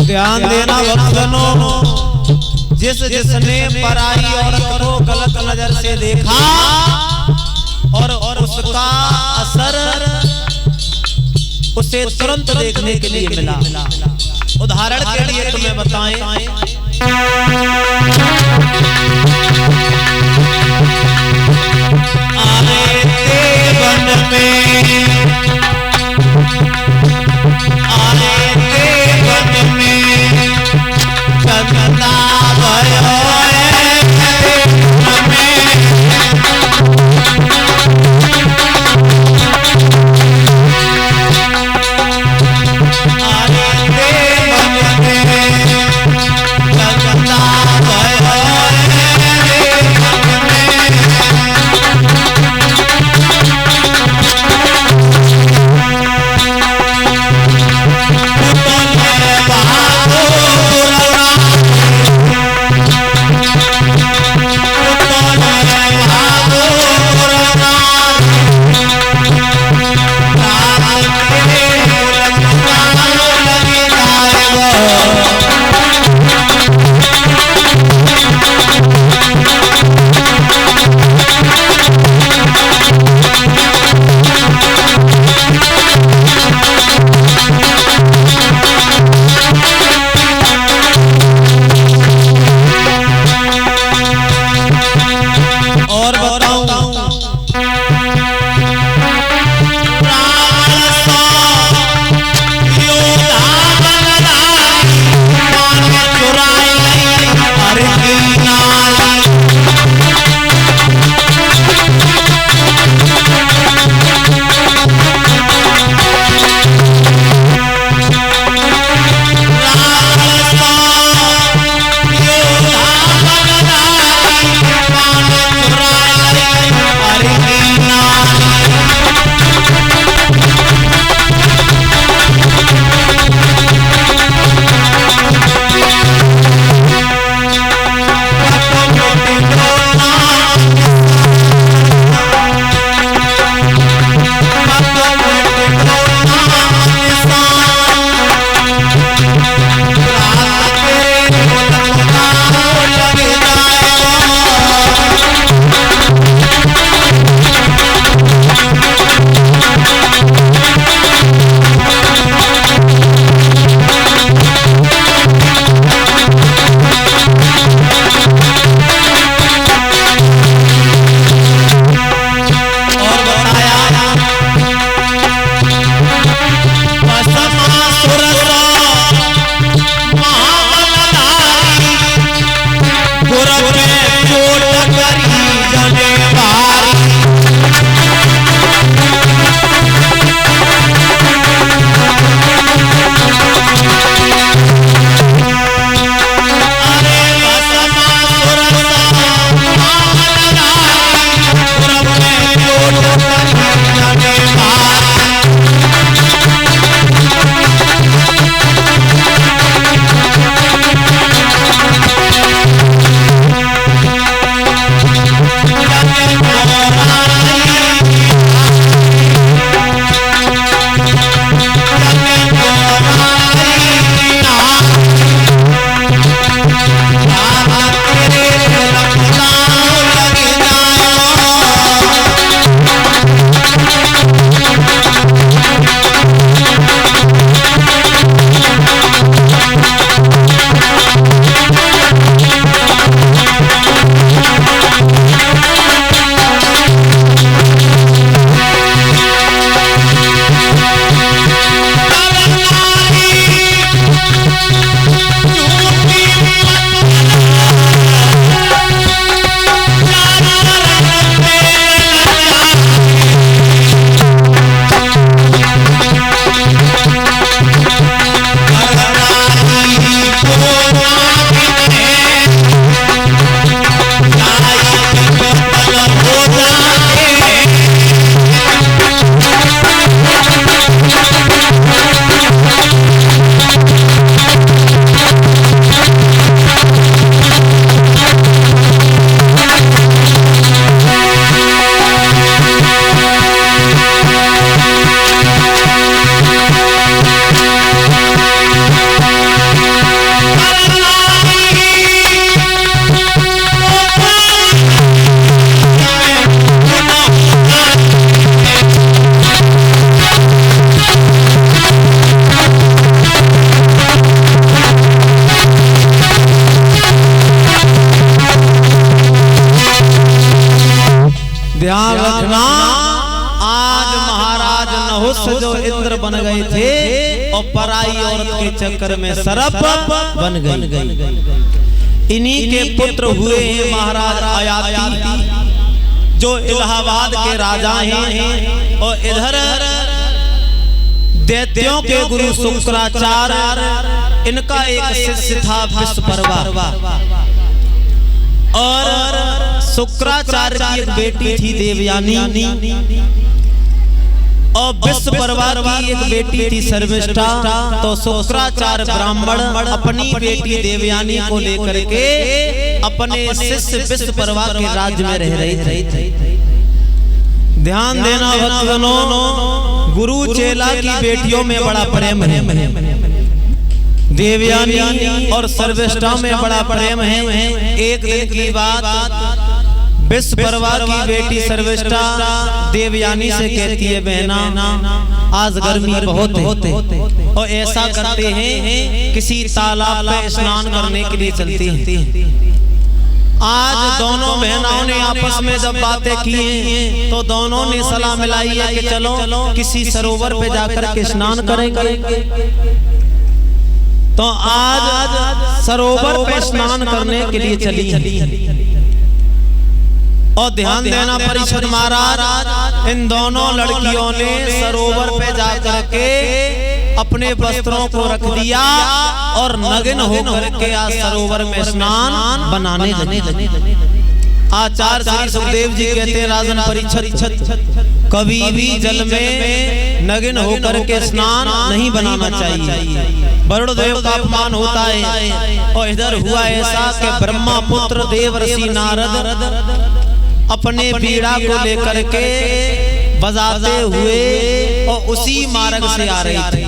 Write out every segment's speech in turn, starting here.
ध्यान देना भक्तों, जिसने पराई औरत को गलत नजर से देखा और उसका असर उसे तुरंत देखने के लिए मिला। उदाहरण के लिए तुम्हें बताएं, आए थे वन में, आए थे वन में, चंदा भयो ध्यान रखना, आज महाराज नहुस जो इंद्र बन गए थे और पराई औरत के चक्कर में सरप बन गई। इन्हीं के पुत्र हुए हैं महाराज अयाति जो इलाहाबाद के राजा हैं, और इधर दैत्यों के गुरु शुक्राचार्य, इनका एक शिष्य था विश्वपर्वा, और शुक्राचार्य की एक बेटी थी देवयानी, और विश्वपर्वा की एक बेटी थी शर्मिष्ठा। तो शुक्राचार्य ब्राह्मण अपनी बेटी देवयानी को लेकर के अपने शिष्य विश्वपर्वा के राज्य में रह रहे थे। ध्यान देना भक्तजनों, गुरु चेला की बेटियों में बड़ा प्रेम है, देवयानी और शर्मिष्ठा में बड़ा प्रेम है। एक दिन की बात, विश्वपर्वा की बेटी शर्मिष्ठा देवयानी से कहती है, बहना आज गर्मी बहुत है, और ऐसा करते हैं किसी तालाब में स्नान करने के लिए चलते हैं। आज दोनों बहनों ने आपस में जब बातें की हैं, तो दोनों ने सलाह मिलाई है कि चलो किसी सरोवर पे जाकर के स्नान करेंगे। तो आज सरोवर पे स्नान करने के लिए चली। और ध्यान देना परिषद महाराज, इन दोनों लड़कियों ने सरोवर पे जाकर के अपने वस्त्रों को रख दिया और नग्न होकर के आज सरोवर में स्नान बनाने लगे। आचार्य श्री सुखदेव जी कहते हैं, राजन परिषद, कभी भी जल में नग्न होकर के स्नान नहीं बनाना चाहिए, वरुण देव का अपमान होता है। और इधर हुआ ऐसा कि ब्रह्मा पुत्र देव ऋषि नारद अपने बीड़ा को लेकर के बजाते हुए और उसी मार्ग से आ रहे थे,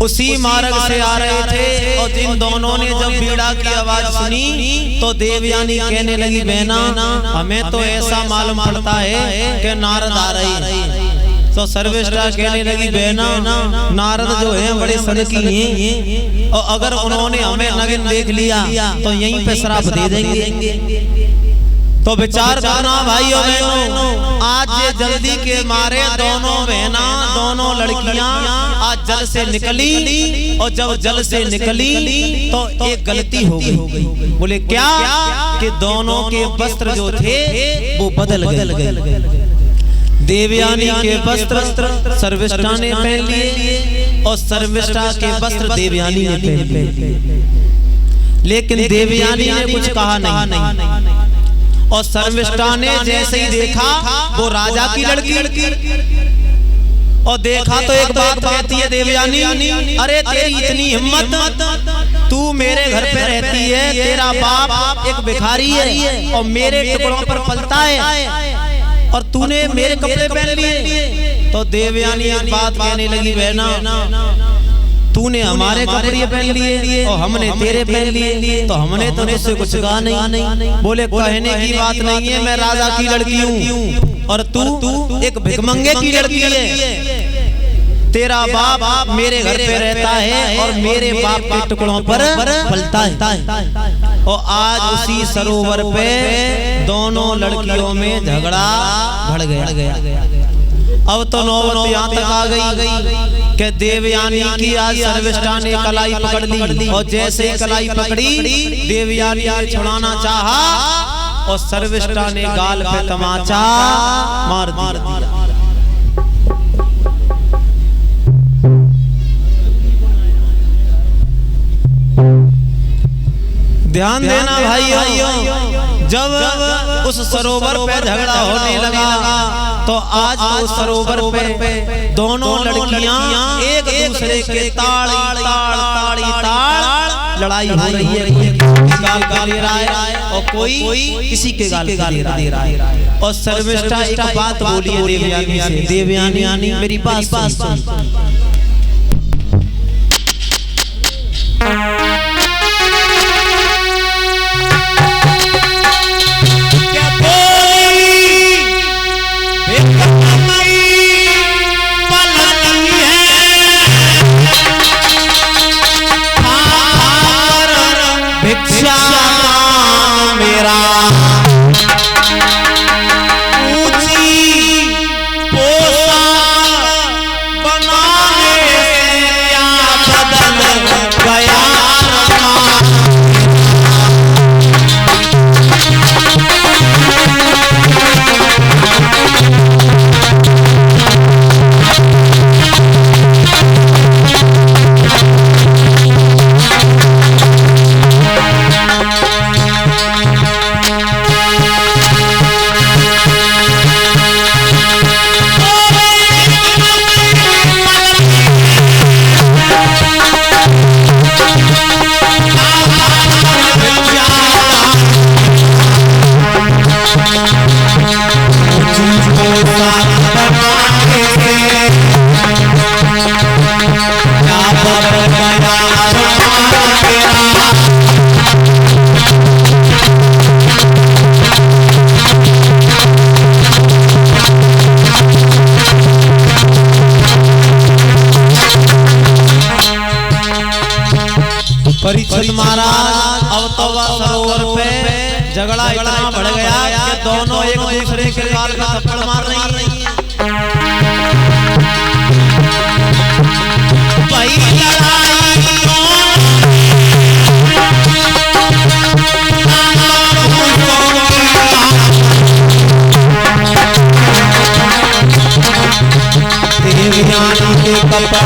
उसी मार्ग से आ रहे थे। और इन दोनों ने जब बीड़ा की आवाज सुनी तो देवयानी कहने लगी, बहना हमें तो ऐसा मालूम पड़ता है कि नारद आ रहे हैं। तो शर्मिष्ठा कहने लगी, बहना नारद जो है बड़े सनकी हैं, और अगर उन्होंने हमें नग्न देख लिया तो यहीं पे श्राप दे देंगे। तो विचार करना भाइयों बहनों, आज ये जल्दी के मारे दोनों बहना, दोनों लड़कियां आज जल से निकली, और जब जल से निकली तो एक गलती हो गई। बोले क्या? कि दोनों के वस्त्र जो थे वो बदल गए। देवयानी के वस्त्र शर्मिष्ठा ने पहन लिए और शर्मिष्ठा के वस्त्र देवयानी ने पहन लिए, लेकिन देवयानी ने कुछ कहा नहीं। और शर्मिष्ठा ने जैसे ही देखा वो राजा की लड़की, और देखा तो एक बात कहती है देवयानी, अरे तेरी इतनी हिम्मत, तू मेरे घर पे रहती है, तेरा बाप एक भिखारी है और मेरे टुकड़ों पर पलता है, और तूने मेरे कपड़े पहन लिए। तो देवयानी एक बात कहने लगी, बहना तूने हमारे कपड़े पहन लिए और हमने तेरे पहन लिए, तो हमने तो तुझसे कुछ कहा नहीं। बोले कहने की बात नहीं है, मैं राजा की लड़की हूँ और तू एक भिखमंगे की लड़की है। तेरा बाप मेरे घर पे रहता है और मेरे बाप के टुकड़ों पर पलता है। और आज उसी सरोवर पे दोनों लड़कियों में झगड़ा बढ़ गया। अब तो नौबत यहाँ तक आ गई कि देवयानी की आज शर्मिष्ठा ने कलाई पकड़ ली, और जैसे कलाई पकड़ी देवयानी ने छुड़ाना चाहा और शर्मिष्ठा ने गाल पे तमाचा मार दिया। ध्यान देना भाइयों, जब उस सरोवर पे झगड़ा होने लगा तो आज तो सरोवर पे दोनों लड़कियां एक दूसरे के ताड़ लड़ाई हो रही है। गाल गा ले रहा है और कोई किसी के गाल दे रहा है। और शर्मिष्ठा एक बात बोली है देवयानी से, देवयानी मेरी बात सुन। तौबा सरोवर पे झगड़ा इतना बढ़ गया कि दोनों एक दूसरे के गाल पे थप्पड़ मार रही हैं। भाई देवयानी के कपड़ा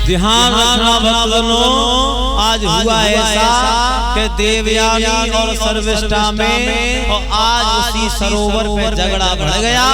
ध्यान रखना भक्तों, आज हुआ ऐसा कि देवयानी और सर्विष्ठा में और आज उसी सरोवर पे झगड़ा बढ़ गया।